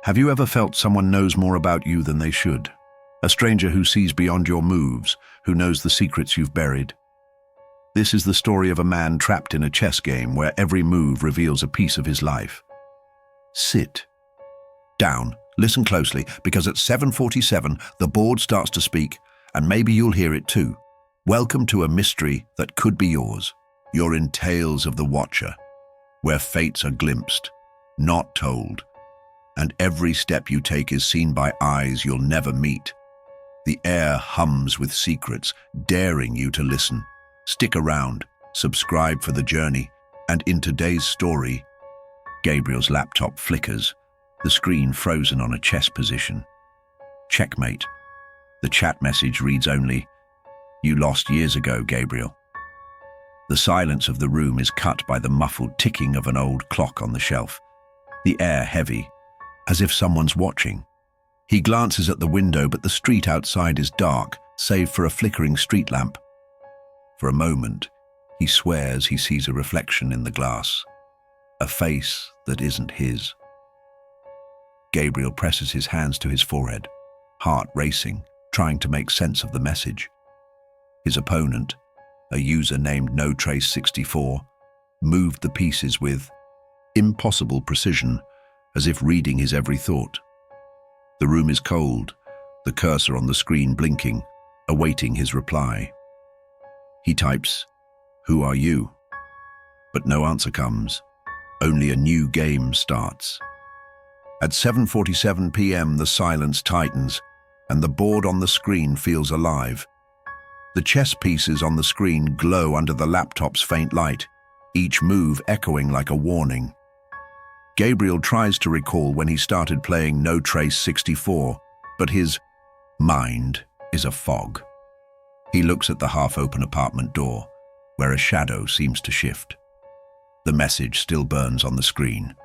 Have you ever felt someone knows more about you than they should? A stranger who sees beyond your moves, who knows the secrets you've buried. This is the story of a man trapped in a chess game where every move reveals a piece of his life. Sit down, listen closely, because at 7:47 the board starts to speak, and maybe you'll hear it too. Welcome to a mystery that could be yours. You're in Tales of the Watcher, where fates are glimpsed, not told, and every step you take is seen by eyes you'll never meet. The air hums with secrets, daring you to listen. Stick around, subscribe for the journey, and in today's story, Gabriel's laptop flickers, the screen frozen on a chess position. Checkmate. The chat message reads only, "You lost years ago, Gabriel." The silence of the room is cut by the muffled ticking of an old clock on the shelf, the air heavy, as if someone's watching. He glances at the window, but the street outside is dark, save for a flickering street lamp. For a moment, he swears he sees a reflection in the glass, a face that isn't his. Gabriel presses his hands to his forehead, heart racing, trying to make sense of the message. His opponent, a user named NoTrace64, moved the pieces with impossible precision, as if reading his every thought. The room is cold, the cursor on the screen blinking, awaiting his reply. He types, "Who are you?" But no answer comes. Only a new game starts. At 7:47 p.m. the silence tightens, and the board on the screen feels alive. The chess pieces on the screen glow under the laptop's faint light, each move echoing like a warning. Gabriel tries to recall when he started playing NoTrace64, but his mind is a fog. He looks at the half-open apartment door, where a shadow seems to shift. The message still burns on the screen.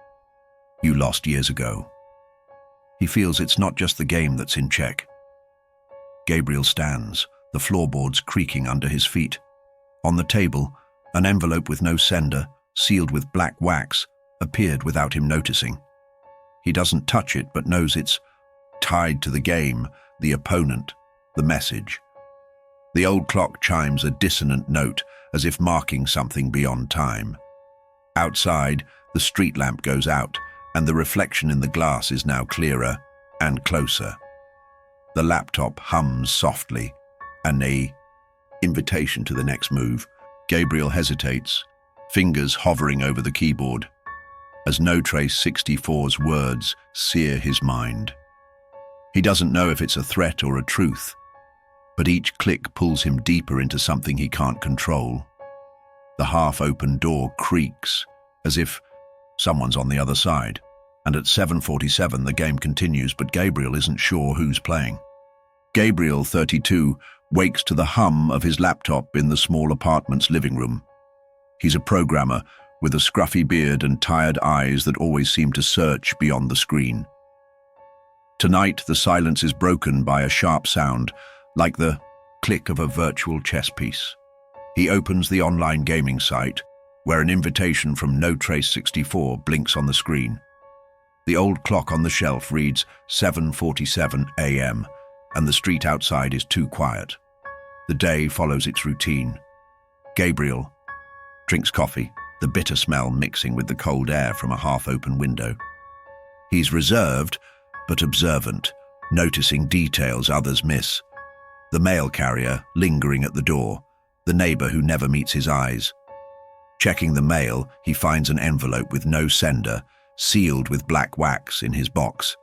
"You lost years ago." He feels it's not just the game that's in check. Gabriel stands, the floorboards creaking under his feet. On the table, an envelope with no sender, sealed with black wax, appeared without him noticing. He doesn't touch it, but knows it's tied to the game, the opponent, the message. The old clock chimes a dissonant note, as if marking something beyond time. Outside, the street lamp goes out, and the reflection in the glass is now clearer and closer. The laptop hums softly, an invitation to the next move. Gabriel hesitates, fingers hovering over the keyboard, as NoTrace64's words sear his mind. He doesn't know if it's a threat or a truth, but each click pulls him deeper into something he can't control. The half-open door creaks, as if someone's on the other side, and at 7:47 the game continues, but Gabriel isn't sure who's playing. Gabriel, 32, wakes to the hum of his laptop in the small apartment's living room. He's a programmer with a scruffy beard and tired eyes that always seem to search beyond the screen. Tonight, the silence is broken by a sharp sound, like the click of a virtual chess piece. He opens the online gaming site, where an invitation from NoTrace64 blinks on the screen. The old clock on the shelf reads 7:47 a.m., and the street outside is too quiet. The day follows its routine. Gabriel drinks coffee, the bitter smell mixing with the cold air from a half-open window. He's reserved, but observant, noticing details others miss. The mail carrier lingering at the door, the neighbor who never meets his eyes. Checking the mail, he finds an envelope with no sender, sealed with black wax in his box.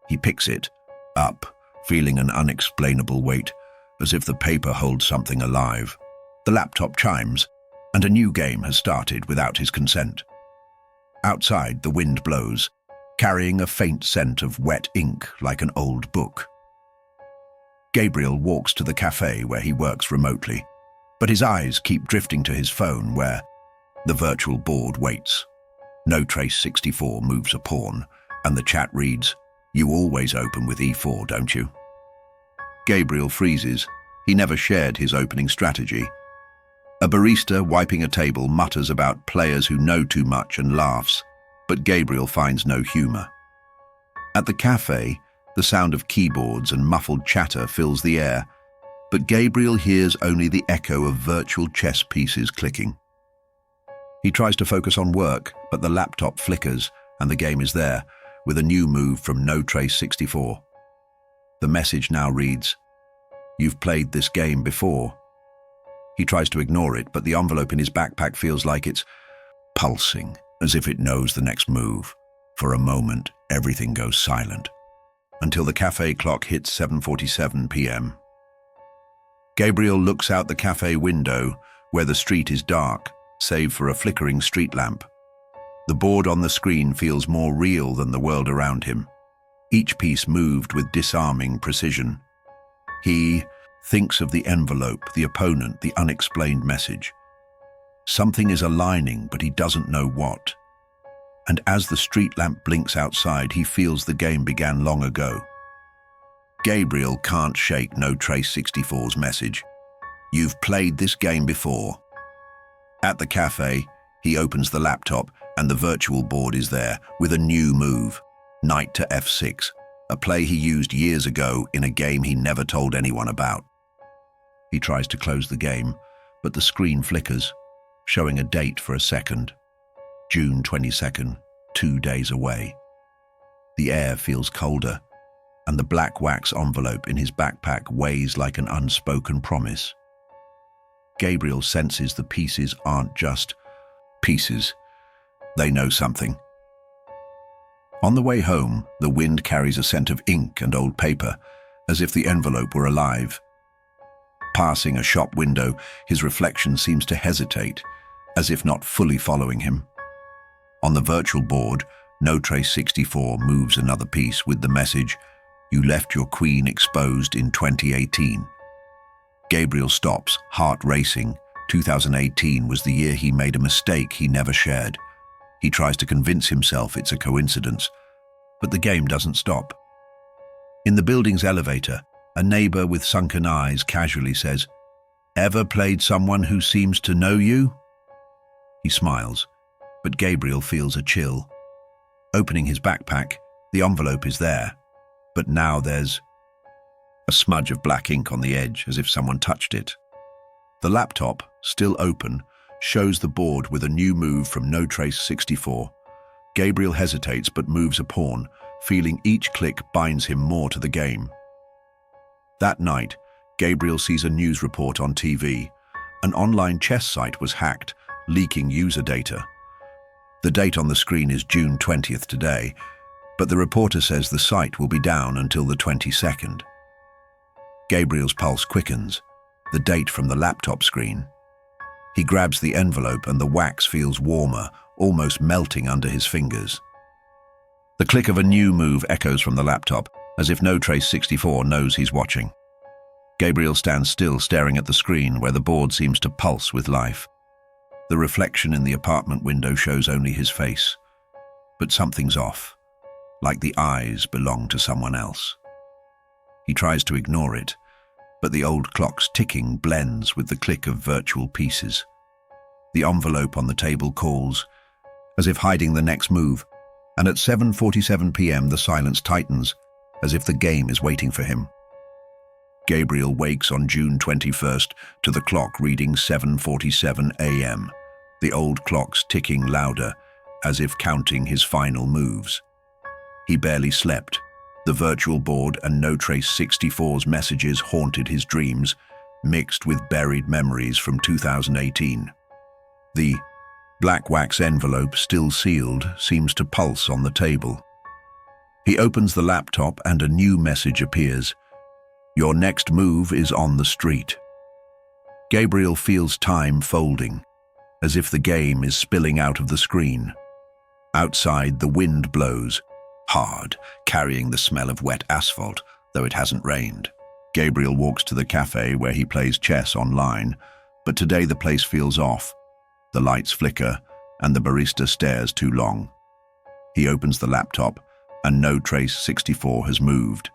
He picks it up, feeling an unexplainable weight, as if the paper holds something alive. The laptop chimes, and a new game has started without his consent. Outside, the wind blows, carrying a faint scent of wet ink like an old book. Gabriel walks to the cafe where he works remotely, but his eyes keep drifting to his phone where the virtual board waits. NoTrace64 moves a pawn, and the chat reads, "You always open with E4, don't you?" Gabriel freezes. He never shared his opening strategy. A barista wiping a table mutters about players who know too much and laughs, but Gabriel finds no humor. At the cafe, the sound of keyboards and muffled chatter fills the air, but Gabriel hears only the echo of virtual chess pieces clicking. He tries to focus on work, but the laptop flickers and the game is there, with a new move from No Trace 64. The message now reads, "You've played this game before." He tries to ignore it, but the envelope in his backpack feels like it's pulsing, as if it knows the next move. For a moment, everything goes silent, until the cafe clock hits 7:47 p.m. Gabriel looks out the cafe window, where the street is dark, save for a flickering street lamp. The board on the screen feels more real than the world around him. Each piece moved with disarming precision. He thinks of the envelope, the opponent, the unexplained message. Something is aligning, but he doesn't know what. And as the street lamp blinks outside, he feels the game began long ago. Gabriel can't shake No Trace 64's message. "You've played this game before." At the cafe, he opens the laptop and the virtual board is there with a new move, knight to f6, a play he used years ago in a game he never told anyone about. He tries to close the game, but the screen flickers, showing a date for a second. June 22nd, 2 days away. The air feels colder, and the black wax envelope in his backpack weighs like an unspoken promise. Gabriel senses the pieces aren't just pieces. They know something. On the way home, the wind carries a scent of ink and old paper, as if the envelope were alive. Passing a shop window, his reflection seems to hesitate, as if not fully following him. On the virtual board, No Trace 64 moves another piece with the message, "You left your queen exposed in 2018. Gabriel stops, heart racing. 2018 was the year he made a mistake he never shared. He tries to convince himself it's a coincidence, but the game doesn't stop. In the building's elevator, a neighbor with sunken eyes casually says, "Ever played someone who seems to know you?" He smiles, but Gabriel feels a chill. Opening his backpack, the envelope is there, but now there's a smudge of black ink on the edge, as if someone touched it. The laptop, still open, shows the board with a new move from No Trace 64. Gabriel hesitates but moves a pawn, feeling each click binds him more to the game. That night, Gabriel sees a news report on TV. An online chess site was hacked, leaking user data. The date on the screen is June 20th today, but the reporter says the site will be down until the 22nd. Gabriel's pulse quickens, the date from the laptop screen. He grabs the envelope and the wax feels warmer, almost melting under his fingers. The click of a new move echoes from the laptop, as if No Trace 64 knows he's watching. Gabriel stands still, staring at the screen where the board seems to pulse with life. The reflection in the apartment window shows only his face. But something's off, like the eyes belong to someone else. He tries to ignore it, but the old clock's ticking blends with the click of virtual pieces. The envelope on the table calls, as if hiding the next move, and at 7:47 p.m. the silence tightens, as if the game is waiting for him. Gabriel wakes on June 21st to the clock reading 7:47 a.m., the old clock's ticking louder, as if counting his final moves. He barely slept. The virtual board and No Trace 64's messages haunted his dreams, mixed with buried memories from 2018. The black wax envelope, still sealed, seems to pulse on the table. He opens the laptop and a new message appears. "Your next move is on the street." Gabriel feels time folding, as if the game is spilling out of the screen. Outside, the wind blows, hard, carrying the smell of wet asphalt, though it hasn't rained. Gabriel walks to the cafe where he plays chess online, but today the place feels off. The lights flicker, and the barista stares too long. He opens the laptop, and No Trace 64 has moved.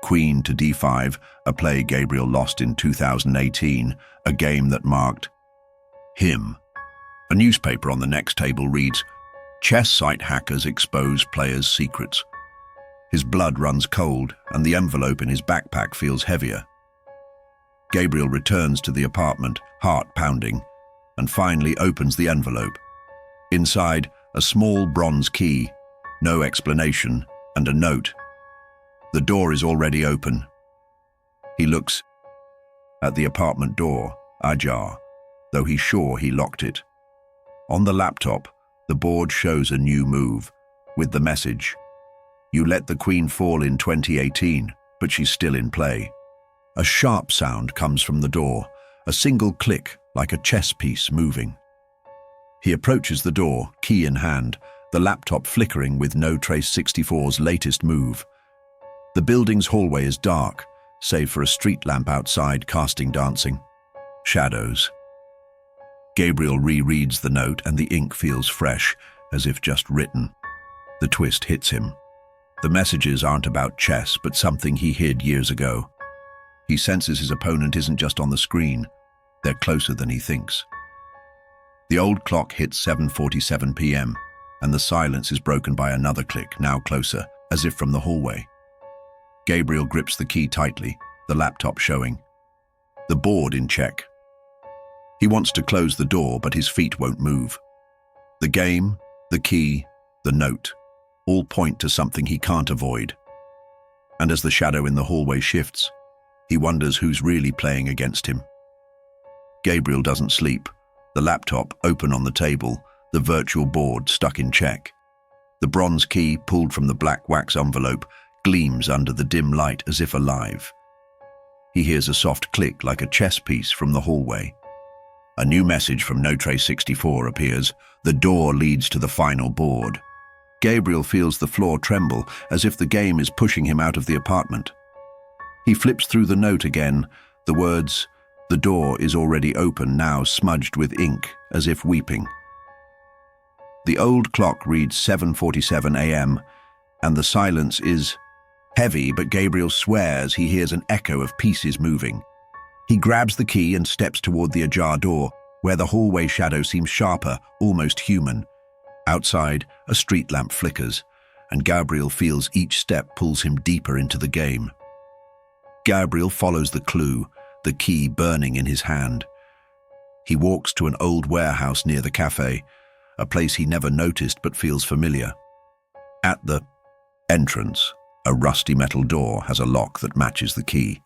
Queen to d5, a play Gabriel lost in 2018, a game that marked him. A newspaper on the next table reads, "Chess site hackers expose players' secrets." His blood runs cold, and the envelope in his backpack feels heavier. Gabriel returns to the apartment, heart pounding, and finally opens the envelope. Inside, a small bronze key, no explanation, and a note. The door is already open. He looks at the apartment door, ajar, though he's sure he locked it. On the laptop, the board shows a new move, with the message, "You let the Queen fall in 2018, but she's still in play." A sharp sound comes from the door, a single click like a chess piece moving. He approaches the door, key in hand, the laptop flickering with No Trace 64's latest move. The building's hallway is dark, save for a street lamp outside casting dancing shadows. Gabriel rereads the note and the ink feels fresh, as if just written. The twist hits him. The messages aren't about chess, but something he hid years ago. He senses his opponent isn't just on the screen, they're closer than he thinks. The old clock hits 7:47 p.m., and the silence is broken by another click, now closer, as if from the hallway. Gabriel grips the key tightly, the laptop showing. The board in check. He wants to close the door, but his feet won't move. The game, the key, the note, all point to something he can't avoid. And as the shadow in the hallway shifts, he wonders who's really playing against him. Gabriel doesn't sleep, the laptop open on the table, the virtual board stuck in check. The bronze key, pulled from the black wax envelope, gleams under the dim light as if alive. He hears a soft click like a chess piece from the hallway. A new message from No Trace 64 appears. The door leads to the final board. Gabriel feels the floor tremble, as if the game is pushing him out of the apartment. He flips through the note again, the words, "The door is already open," now smudged with ink, as if weeping. The old clock reads 7:47 a.m., and the silence is heavy, but Gabriel swears he hears an echo of pieces moving. He grabs the key and steps toward the ajar door, where the hallway shadow seems sharper, almost human. Outside, a street lamp flickers, and Gabriel feels each step pulls him deeper into the game. Gabriel follows the clue, the key burning in his hand. He walks to an old warehouse near the cafe, a place he never noticed but feels familiar. At the entrance, a rusty metal door has a lock that matches the key.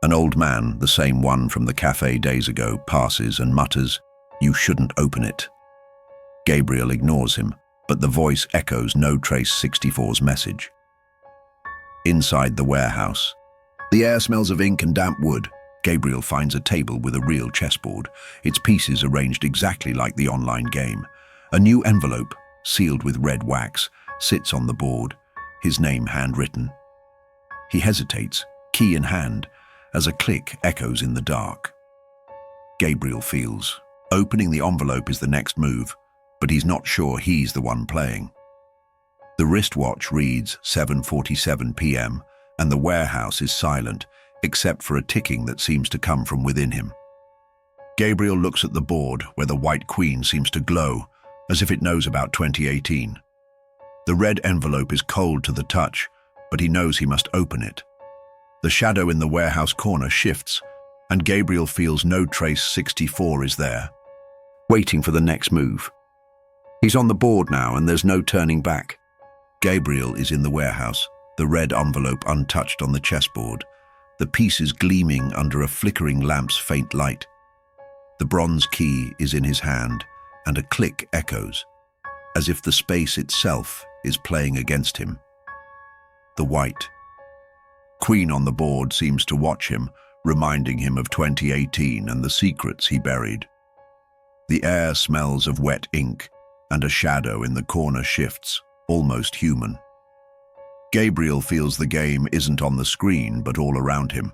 An old man, the same one from the cafe days ago, passes and mutters, "You shouldn't open it." Gabriel ignores him, but the voice echoes No Trace 64's message. Inside the warehouse, the air smells of ink and damp wood. Gabriel finds a table with a real chessboard, its pieces arranged exactly like the online game. A new envelope, sealed with red wax, sits on the board, his name handwritten. He hesitates, key in hand, as a click echoes in the dark. Gabriel feels. Opening the envelope is the next move, but he's not sure he's the one playing. The wristwatch reads 7:47 p.m., and the warehouse is silent, except for a ticking that seems to come from within him. Gabriel looks at the board, where the white queen seems to glow, as if it knows about 2018. The red envelope is cold to the touch, but he knows he must open it. The shadow in the warehouse corner shifts, and Gabriel feels No Trace 64 is there, waiting for the next move. He's on the board now, and there's no turning back. Gabriel is in the warehouse, the red envelope untouched on the chessboard, the pieces gleaming under a flickering lamp's faint light. The bronze key is in his hand, and a click echoes, as if the space itself is playing against him. The white queen on the board seems to watch him, reminding him of 2018 and the secrets he buried. The air smells of wet ink, and a shadow in the corner shifts, almost human. Gabriel feels the game isn't on the screen, but all around him.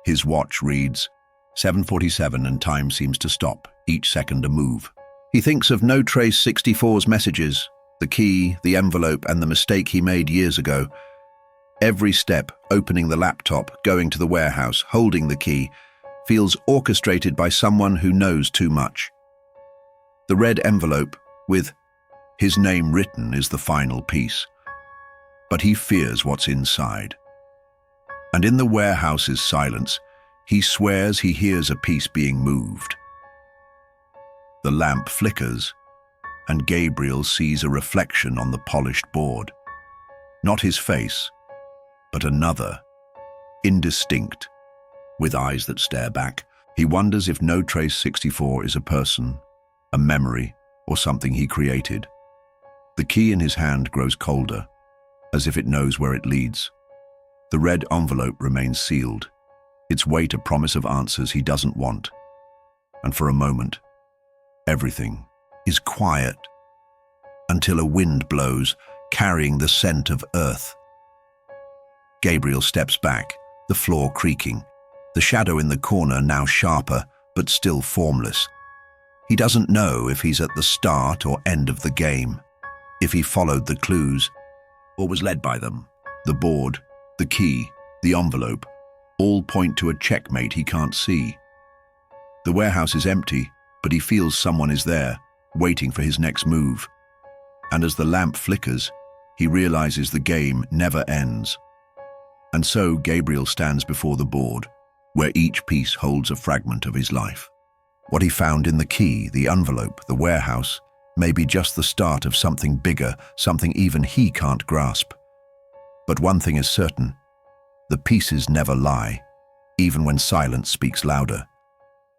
His watch reads 7:47 and time seems to stop, each second a move. He thinks of No Trace 64's messages, the key, the envelope, and the mistake he made years ago. Every step, opening the laptop, going to the warehouse, holding the key, feels orchestrated by someone who knows too much. The red envelope, with his name written, is the final piece. but he fears what's inside. And in the warehouse's silence, he swears he hears a piece being moved. The lamp flickers, and Gabriel sees a reflection on the polished board. Not his face, but another, indistinct, with eyes that stare back. He wonders if No Trace 64 is a person, a memory, or something he created. The key in his hand grows colder, as if it knows where it leads. The red envelope remains sealed, its weight a promise of answers he doesn't want. And for a moment, everything is quiet, until a wind blows, carrying the scent of earth. Gabriel steps back, the floor creaking, the shadow in the corner now sharper, but still formless. He doesn't know if he's at the start or end of the game, if he followed the clues, or was led by them. The board, the key, the envelope, all point to a checkmate he can't see. The warehouse is empty, but he feels someone is there, waiting for his next move. And as the lamp flickers, he realizes the game never ends. And so Gabriel stands before the board, where each piece holds a fragment of his life. What he found in the key, the envelope, the warehouse, may be just the start of something bigger, something even he can't grasp. But one thing is certain: the pieces never lie, even when silence speaks louder.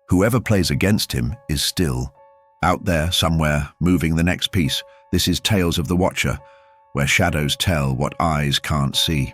Whoever plays against him is still out there somewhere, moving the next piece. This is Tales of the Watcher, where shadows tell what eyes can't see.